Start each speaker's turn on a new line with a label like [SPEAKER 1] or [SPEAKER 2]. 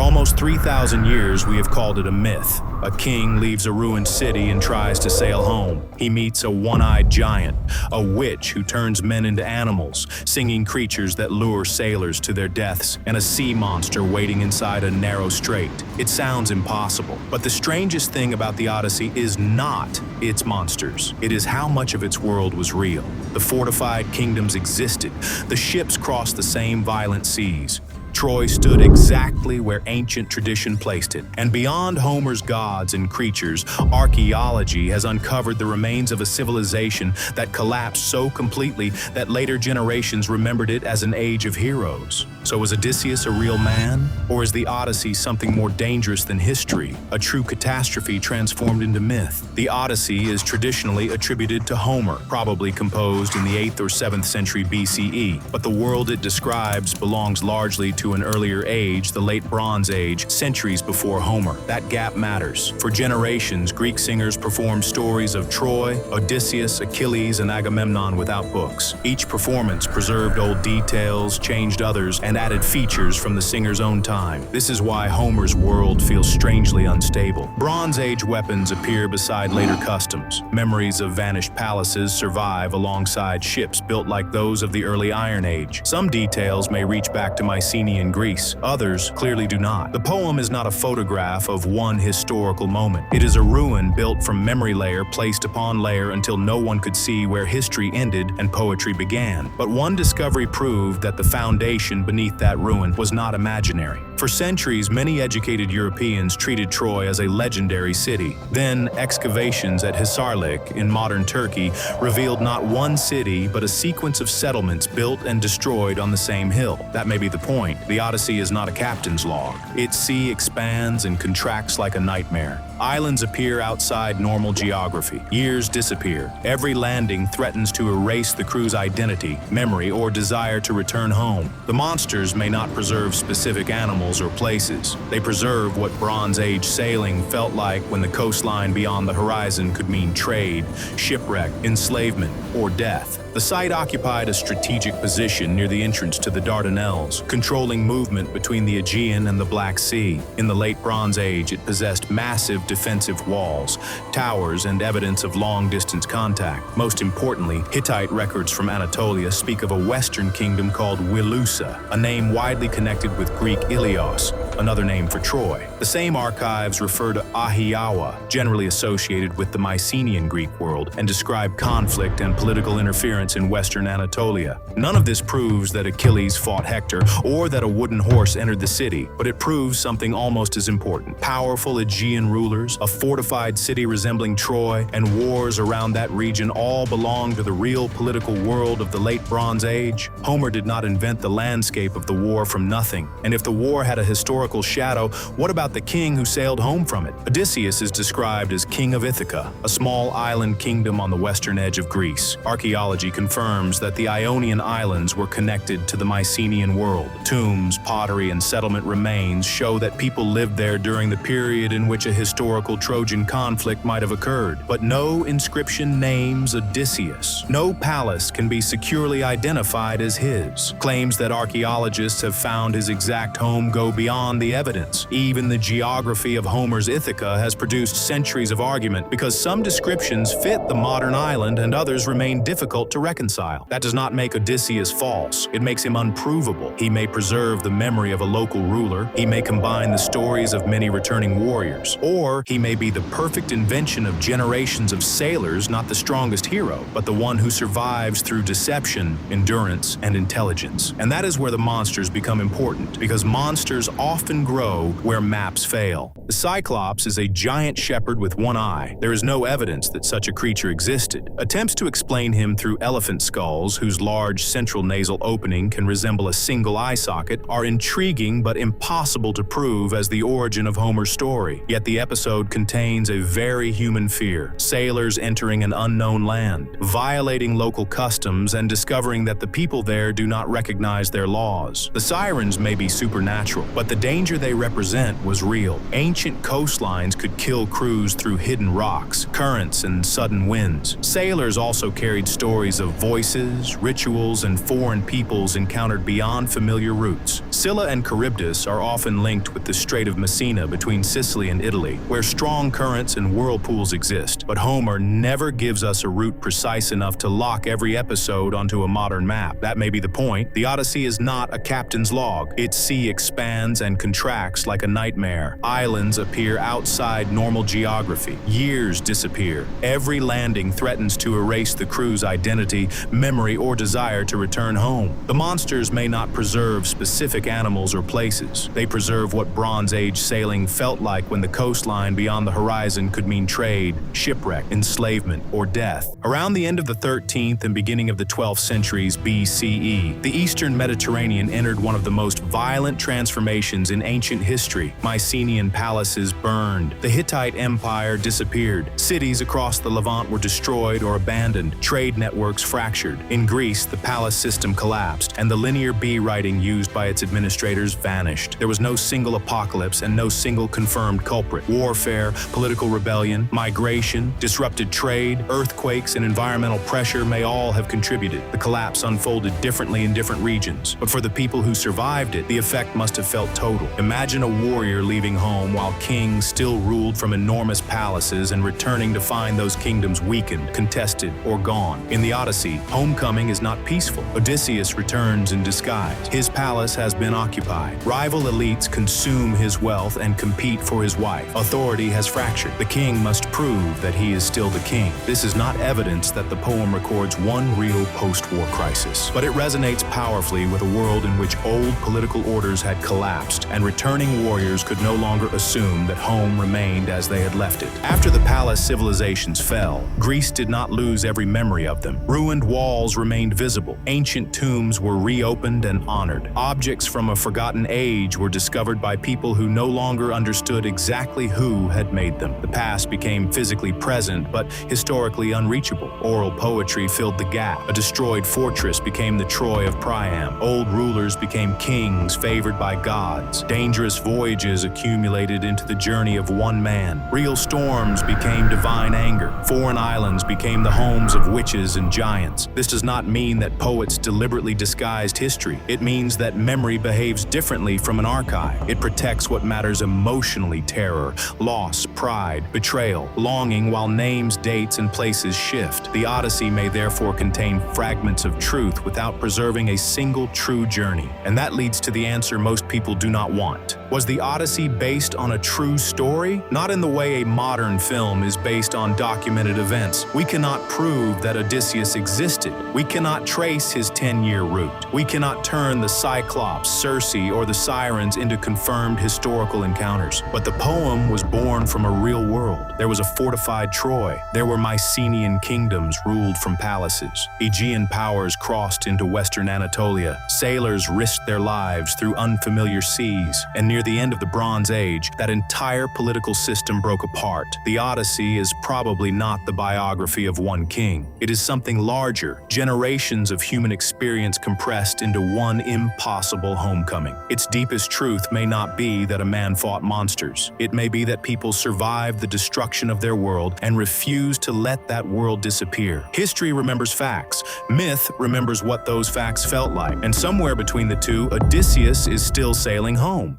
[SPEAKER 1] almost 3,000 years, we have called it a myth. A king leaves a ruined city and tries to sail home. He meets a one-eyed giant, a witch who turns men into animals, singing creatures that lure sailors to their deaths, and a sea monster waiting inside a narrow strait. It sounds impossible, but the strangest thing about the Odyssey is not its monsters. It is how much of its world was real. The fortified kingdoms existed. The ships crossed the same violent seas. Troy stood exactly where ancient tradition placed it. And beyond Homer's gods and creatures, archaeology has uncovered the remains of a civilization that collapsed so completely that later generations remembered it as an age of heroes. So is Odysseus a real man? Or is the Odyssey something more dangerous than history, a true catastrophe transformed into myth? The Odyssey is traditionally attributed to Homer, probably composed in the 8th or 7th century BCE, but the world it describes belongs largely to an earlier age, the Late Bronze Age, centuries before Homer. That gap matters. For generations, Greek singers performed stories of Troy, Odysseus, Achilles, and Agamemnon without books. Each performance preserved old details, changed others, and added features from the singer's own time. This is why Homer's world feels strangely unstable. Bronze Age weapons appear beside later customs. Memories of vanished palaces survive alongside ships built like those of the early Iron Age. Some details may reach back to Mycenaean Greece, others clearly do not. The poem is not a photograph of one historical moment. It is a ruin built from memory layer placed upon layer until no one could see where history ended and poetry began. But one discovery proved that the foundation beneath that ruin was not imaginary. For centuries, many educated Europeans treated Troy as a legendary city. Then, excavations at Hisarlik in modern Turkey revealed not one city, but a sequence of settlements built and destroyed on the same hill. That may be the point. The Odyssey is not a captain's log. Its sea expands and contracts like a nightmare. Islands appear outside normal geography. Years disappear. Every landing threatens to erase the crew's identity, memory, or desire to return home. The monsters may not preserve specific animals or places. They preserve what Bronze Age sailing felt like when the coastline beyond the horizon could mean trade, shipwreck, enslavement, or death. The site occupied a strategic position near the entrance to the Dardanelles, controlling movement between the Aegean and the Black Sea. In the Late Bronze Age, it possessed massive defensive walls, towers, and evidence of long-distance contact. Most importantly, Hittite records from Anatolia speak of a western kingdom called Wilusa, a name widely connected with Greek Ilios, another name for Troy. The same archives refer to Ahiawa, generally associated with the Mycenaean Greek world, and describe conflict and political interference in western Anatolia. None of this proves that Achilles fought Hector or that a wooden horse entered the city, but it proves something almost as important. Powerful Aegean rulers, a fortified city resembling Troy, and wars around that region all belong to the real political world of the Late Bronze Age. Homer did not invent the landscape of the war from nothing, and if the war had a historical shadow, what about the king who sailed home from it? Odysseus is described as king of Ithaca, a small island kingdom on the western edge of Greece. Archaeology confirms that the Ionian Islands were connected to the Mycenaean world. Tombs, pottery, and settlement remains show that people lived there during the period in which a historical Trojan conflict might have occurred. But no inscription names Odysseus. No palace can be securely identified as his. Claims that archaeologists have found his exact home go beyond the evidence. Even the geography of Homer's Ithaca has produced centuries of argument because some descriptions fit the modern island and others remain difficult to reconcile. That does not make Odysseus false. It makes him unprovable. He may preserve the memory of a local ruler, he may combine the stories of many returning warriors, or he may be the perfect invention of generations of sailors, not the strongest hero, but the one who survives through deception, endurance, and intelligence. And that is where the monsters become important, because monsters often grow where maps fail. The Cyclops is a giant shepherd with one eye. There is no evidence that such a creature existed. Attempts to explain him through elephant skulls, whose large central nasal opening can resemble a single eye socket, are intriguing but impossible to prove as the origin of Homer's story. Yet the episode contains a very human fear: sailors entering an unknown land, violating local customs, and discovering that the people there do not recognize their laws. laws. The Sirens may be supernatural, but the danger they represent was real. Ancient coastlines could kill crews through hidden rocks, currents, and sudden winds. Sailors also carried stories of voices, rituals, and foreign peoples encountered beyond familiar routes. Scylla and Charybdis are often linked with the Strait of Messina between Sicily and Italy, where strong currents and whirlpools exist. But Homer never gives us a route precise enough to lock every episode onto a modern map. That may be the point. The Odyssey is not a captain's log. Its sea expands and contracts like a nightmare. Islands appear outside normal geography. Years disappear. Every landing threatens to erase the crew's identity, memory, or desire to return home. The monsters may not preserve specific animals or places. They preserve what Bronze Age sailing felt like when the coastline beyond the horizon could mean trade, shipwreck, enslavement, or death. Around the end of the 13th and beginning of the 12th centuries BCE, the Eastern Mediterranean entered one of the most violent transformations in ancient history. Mycenaean palaces burned. The Hittite Empire disappeared. Cities across the Levant were destroyed or abandoned. Trade networks fractured. In Greece, the palace system collapsed, and the linear B writing used by its administrators vanished. There was no single apocalypse and no single confirmed culprit. Warfare, political rebellion, migration, disrupted trade, earthquakes, and environmental pressure may all have contributed. The collapse unfolded differently in different regions, but for the people who survived it, the effect must have felt total. Imagine a warrior leaving home while kings still ruled from enormous palaces and returning to find those kingdoms weakened, contested, or gone. In the Odyssey, homecoming is not peaceful. Odysseus returns in disguise. His palace has been occupied. Rival elites consume his wealth and compete for his wife. Authority has fractured. The king must prove that he is still the king. This is not evidence that the poem records one real post-war crisis, but it resonates powerfully with a world in which old political orders had collapsed, and returning warriors could no longer assume that home remained as they had left it. After the palace civilizations fell, Greece did not lose every memory of them. Ruined walls remained visible. Ancient tombs were reopened and honored. Objects from a forgotten age were discovered by people who no longer understood exactly who had made them. The past became physically present, but historically unreachable. Oral poetry filled the gap. A destroyed fortress became the Troy of Priam. Old rulers became kings favored by gods. Dangerous voyages accumulated into the journey of one man. Real storms became divine anger. Foreign islands became the homes of witches and giants. This does not mean that poets deliberately disguised history. It means that memory behaves differently from an archive. It protects what matters emotionally: terror, loss, pride, betrayal, longing, while names, dates, and places shift. The Odyssey may therefore contain fragments of truth without preserving a single true journey. And that leads to the answer most people do not want. Was the Odyssey based on a true story? Not in the way a modern film is based on documented events. We cannot prove that Odysseus existed. We cannot trace his 10-year route. We cannot turn the Cyclops, Circe, or the Sirens into confirmed historical encounters. But the poem was born from a real world. There was a fortified Troy. There were Mycenaean kingdoms ruled from palaces. Aegean powers crossed into western Anatolia. Sailors risked their lives through unfamiliar seas. And near the end of the Bronze Age, that entire political system broke apart. The Odyssey is probably not the biography of one king. It is something larger, generations of human experience compressed into one impossible homecoming. Its deepest truth may not be that a man fought monsters. It may be that people survived the destruction of their world and refused to let that world disappear. History remembers facts. Myth remembers what those facts felt like. And somewhere between the two, Odysseus is still sailing home.